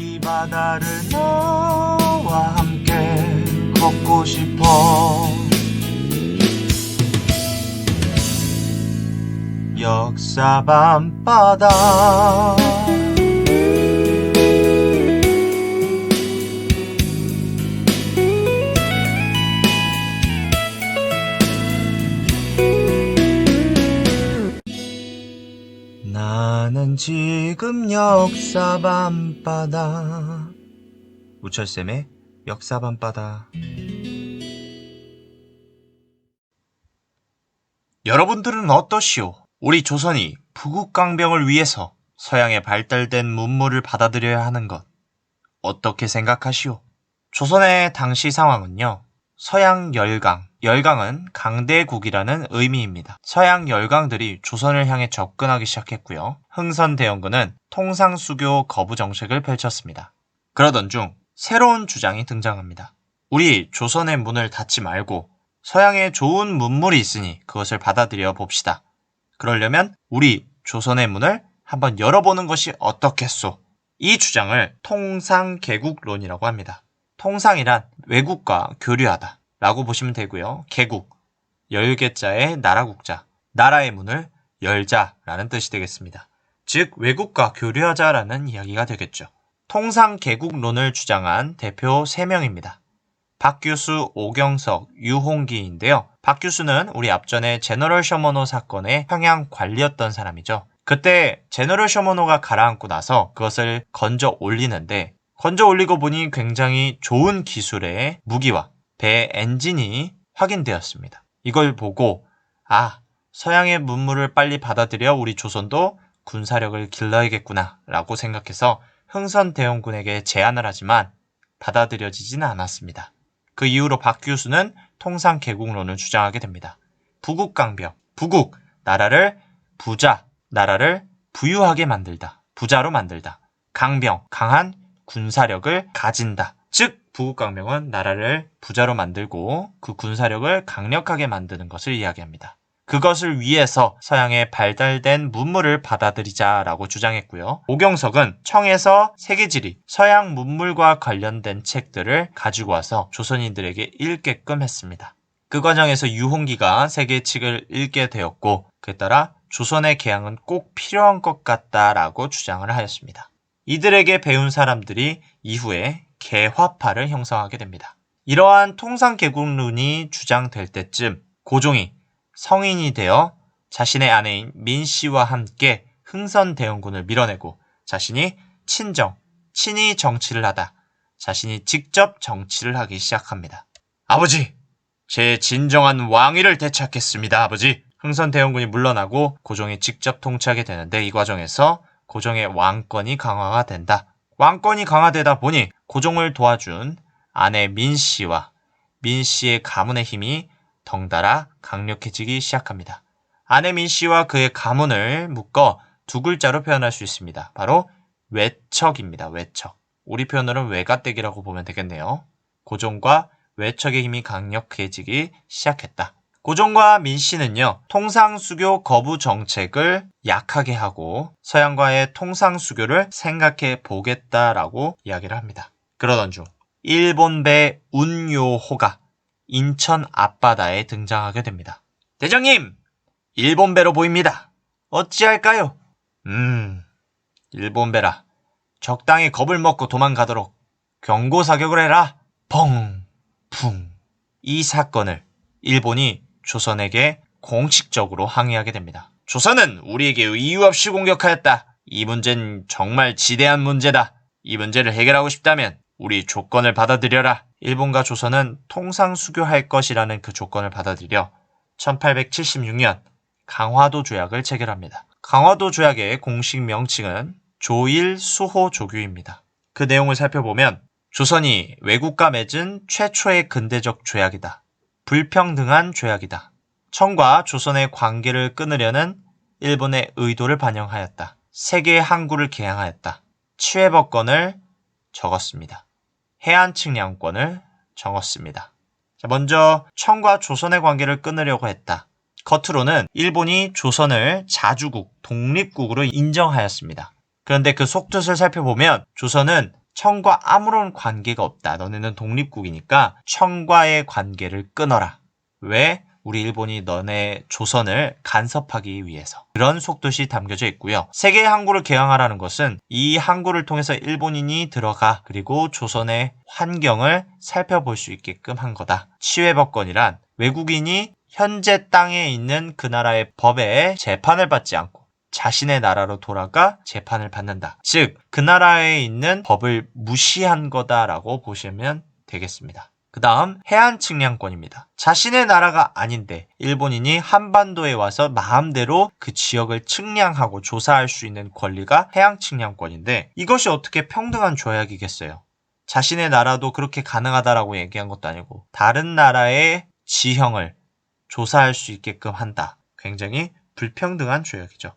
이 바다를 너와 함께 걷고 싶어. 역사 밤바다. 나는 지금 역사 밤바다. 우철쌤의 역사 밤바다. 여러분들은 어떠시오? 우리 조선이 부국강병을 위해서 서양의 발달된 문물을 받아들여야 하는 것, 어떻게 생각하시오? 조선의 당시 상황은요, 서양 열강, 열강은 강대국이라는 의미입니다. 서양 열강들이 조선을 향해 접근하기 시작했고요. 흥선대원군은 통상수교 거부 정책을 펼쳤습니다. 그러던 중 새로운 주장이 등장합니다. 우리 조선의 문을 닫지 말고 서양에 좋은 문물이 있으니 그것을 받아들여 봅시다. 그러려면 우리 조선의 문을 한번 열어보는 것이 어떻겠소? 이 주장을 통상개국론이라고 합니다. 통상이란 외국과 교류하다 라고 보시면 되고요. 개국, 열개자의 나라국자, 나라의 문을 열자라는 뜻이 되겠습니다. 즉 외국과 교류하자라는 이야기가 되겠죠. 통상개국론을 주장한 대표 3명입니다. 박규수, 오경석, 유홍기인데요. 박규수는 우리 앞전에 제너럴 셔머노 사건의 평양 관리였던 사람이죠. 그때 제너럴 셔머노가 가라앉고 나서 그것을 건져 올리는데 건져 올리고 보니 굉장히 좋은 기술의 무기와 배 엔진이 확인되었습니다. 이걸 보고 서양의 문물을 빨리 받아들여 우리 조선도 군사력을 길러야겠구나 라고 생각해서 흥선대원군에게 제안을 하지만 받아들여지지는 않았습니다. 그 이후로 박규수는 통상개국론을 주장하게 됩니다. 부국강병, 부국, 나라를 부자, 나라를 부유하게 만들다, 부자로 만들다. 강병, 강한 군사력을 가진다. 즉 부국강병은 나라를 부자로 만들고 그 군사력을 강력하게 만드는 것을 이야기합니다. 그것을 위해서 서양의 발달된 문물을 받아들이자라고 주장했고요. 오경석은 청에서 세계지리, 서양 문물과 관련된 책들을 가지고 와서 조선인들에게 읽게끔 했습니다. 그 과정에서 유홍기가 세계책을 읽게 되었고 그에 따라 조선의 개항은 꼭 필요한 것 같다라고 주장을 하였습니다. 이들에게 배운 사람들이 이후에 개화파를 형성하게 됩니다. 이러한 통상개국론이 주장될 때쯤 고종이 성인이 되어 자신의 아내인 민씨와 함께 흥선대원군을 밀어내고 자신이 친히 정치를 하다 자신이 직접 정치를 하기 시작합니다. 아버지! 제 진정한 왕위를 되찾겠습니다, 아버지! 흥선대원군이 물러나고 고종이 직접 통치하게 되는데 이 과정에서 고종의 왕권이 강화가 된다. 왕권이 강화되다 보니 고종을 도와준 아내 민씨와 민씨의 가문의 힘이 덩달아 강력해지기 시작합니다. 아내 민씨와 그의 가문을 묶어 두 글자로 표현할 수 있습니다. 바로 외척입니다. 외척. 우리 표현으로는 외가댁이라고 보면 되겠네요. 고종과 외척의 힘이 강력해지기 시작했다. 고종과 민씨는요, 통상수교 거부 정책을 약하게 하고 서양과의 통상수교를 생각해 보겠다라고 이야기를 합니다. 그러던 중 일본배 운요호가 인천 앞바다에 등장하게 됩니다. 대장님! 일본배로 보입니다. 어찌할까요? 일본배라. 적당히 겁을 먹고 도망가도록 경고사격을 해라. 펑! 풍! 이 사건을 일본이 조선에게 공식적으로 항의하게 됩니다. 조선은 우리에게 이유 없이 공격하였다. 이 문제는 정말 지대한 문제다. 이 문제를 해결하고 싶다면 우리 조건을 받아들여라. 일본과 조선은 통상수교할 것이라는 그 조건을 받아들여 1876년 강화도 조약을 체결합니다. 강화도 조약의 공식 명칭은 조일수호조규입니다. 그 내용을 살펴보면 조선이 외국과 맺은 최초의 근대적 조약이다. 불평등한 조약이다. 청과 조선의 관계를 끊으려는 일본의 의도를 반영하였다. 세계의 항구를 개항하였다. 치외법권을 적었습니다. 해안측량권을 정했습니다. 먼저 청과 조선의 관계를 끊으려고 했다. 겉으로는 일본이 조선을 자주국, 독립국으로 인정하였습니다. 그런데 그 속뜻을 살펴보면 조선은 청과 아무런 관계가 없다. 너네는 독립국이니까 청과의 관계를 끊어라. 왜? 우리 일본이 너네 조선을 간섭하기 위해서. 그런 속뜻이 담겨져 있고요. 세계의 항구를 개항하라는 것은 이 항구를 통해서 일본인이 들어가 그리고 조선의 환경을 살펴볼 수 있게끔 한 거다. 치외법권이란 외국인이 현재 땅에 있는 그 나라의 법에 재판을 받지 않고 자신의 나라로 돌아가 재판을 받는다. 즉, 그 나라에 있는 법을 무시한 거다라고 보시면 되겠습니다. 그 다음 해안 측량권입니다. 자신의 나라가 아닌데 일본인이 한반도에 와서 마음대로 그 지역을 측량하고 조사할 수 있는 권리가 해양 측량권인데 이것이 어떻게 평등한 조약이겠어요? 자신의 나라도 그렇게 가능하다라고 얘기한 것도 아니고 다른 나라의 지형을 조사할 수 있게끔 한다. 굉장히 불평등한 조약이죠.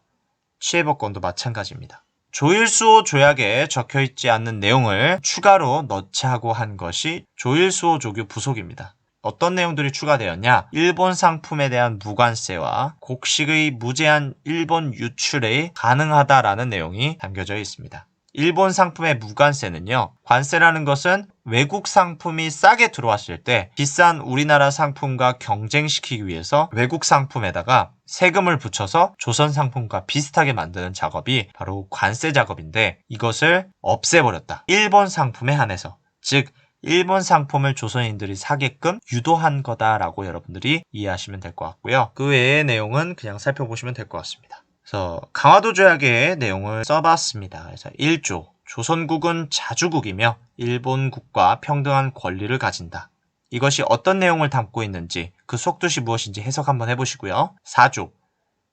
치해법권도 마찬가지입니다. 조일수호 조약에 적혀있지 않는 내용을 추가로 넣자고 한 것이 조일수호 조규 부속입니다. 어떤 내용들이 추가되었냐? 일본 상품에 대한 무관세와 곡식의 무제한 일본 유출이 가능하다라는 내용이 담겨져 있습니다. 일본 상품의 무관세는요. 관세라는 것은 외국 상품이 싸게 들어왔을 때 비싼 우리나라 상품과 경쟁시키기 위해서 외국 상품에다가 세금을 붙여서 조선 상품과 비슷하게 만드는 작업이 바로 관세 작업인데 이것을 없애버렸다. 일본 상품에 한해서. 즉 일본 상품을 조선인들이 사게끔 유도한 거다라고 여러분들이 이해하시면 될 것 같고요. 그 외의 내용은 그냥 살펴보시면 될 것 같습니다. 그래서 강화도 조약의 내용을 써봤습니다. 그래서 1조 조선국은 자주국이며 일본국과 평등한 권리를 가진다. 이것이 어떤 내용을 담고 있는지 그 속뜻이 무엇인지 해석 한번 해보시고요. 4조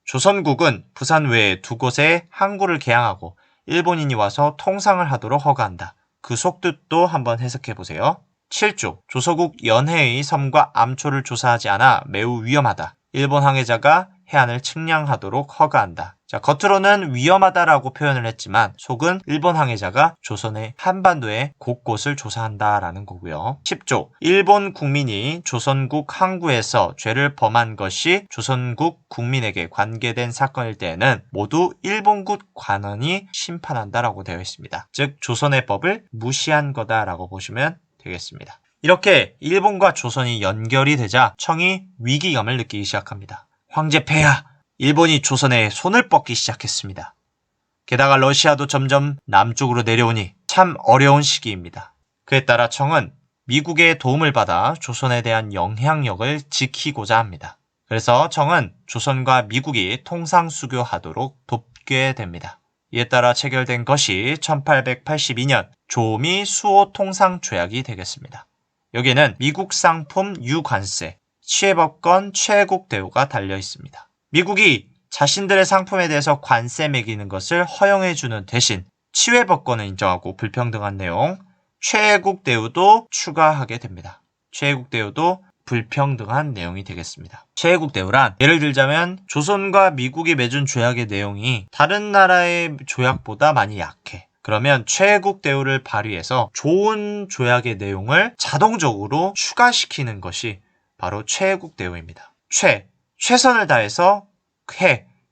조선국은 부산 외에 두 곳에 항구를 개항하고 일본인이 와서 통상을 하도록 허가한다. 그 속뜻도 한번 해석해보세요. 7조 조서국 연해의 섬과 암초를 조사하지 않아 매우 위험하다. 일본 항해자가 해안을 측량하도록 허가한다. 자, 겉으로는 위험하다라고 표현을 했지만 속은 일본 항해자가 조선의 한반도의 곳곳을 조사한다라는 거고요. 10조 일본 국민이 조선국 항구에서 죄를 범한 것이 조선국 국민에게 관계된 사건일 때에는 모두 일본국 관원이 심판한다라고 되어 있습니다. 즉 조선의 법을 무시한 거다라고 보시면 되겠습니다. 이렇게 일본과 조선이 연결이 되자 청이 위기감을 느끼기 시작합니다. 황제 폐하! 일본이 조선에 손을 뻗기 시작했습니다. 게다가 러시아도 점점 남쪽으로 내려오니 참 어려운 시기입니다. 그에 따라 청은 미국의 도움을 받아 조선에 대한 영향력을 지키고자 합니다. 그래서 청은 조선과 미국이 통상수교하도록 돕게 됩니다. 이에 따라 체결된 것이 1882년 조미 수호 통상조약이 되겠습니다. 여기에는 미국 상품 유관세, 치해법권 최애국 대우가 달려 있습니다. 미국이 자신들의 상품에 대해서 관세 매기는 것을 허용해주는 대신 치외법권을 인정하고 불평등한 내용, 최애국 대우도 추가하게 됩니다. 최애국 대우도 불평등한 내용이 되겠습니다. 최애국 대우란 예를 들자면 조선과 미국이 맺은 조약의 내용이 다른 나라의 조약보다 많이 약해. 그러면 최애국 대우를 발휘해서 좋은 조약의 내용을 자동적으로 추가시키는 것이 바로 최애국 대우입니다. 최선을 다해서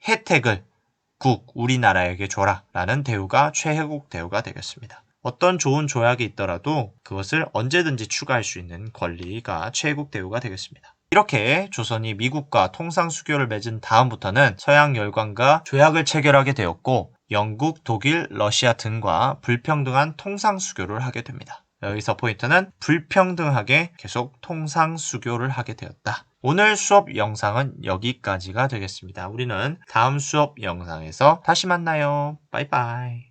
혜택을 우리나라에게 줘라 라는 대우가 최애국 대우가 되겠습니다. 어떤 좋은 조약이 있더라도 그것을 언제든지 추가할 수 있는 권리가 최애국 대우가 되겠습니다. 이렇게 조선이 미국과 통상수교를 맺은 다음부터는 서양 열강과 조약을 체결하게 되었고 영국, 독일, 러시아 등과 불평등한 통상수교를 하게 됩니다. 여기서 포인트는 불평등하게 계속 통상수교를 하게 되었다. 오늘 수업 영상은 여기까지가 되겠습니다. 우리는 다음 수업 영상에서 다시 만나요. 빠이빠이.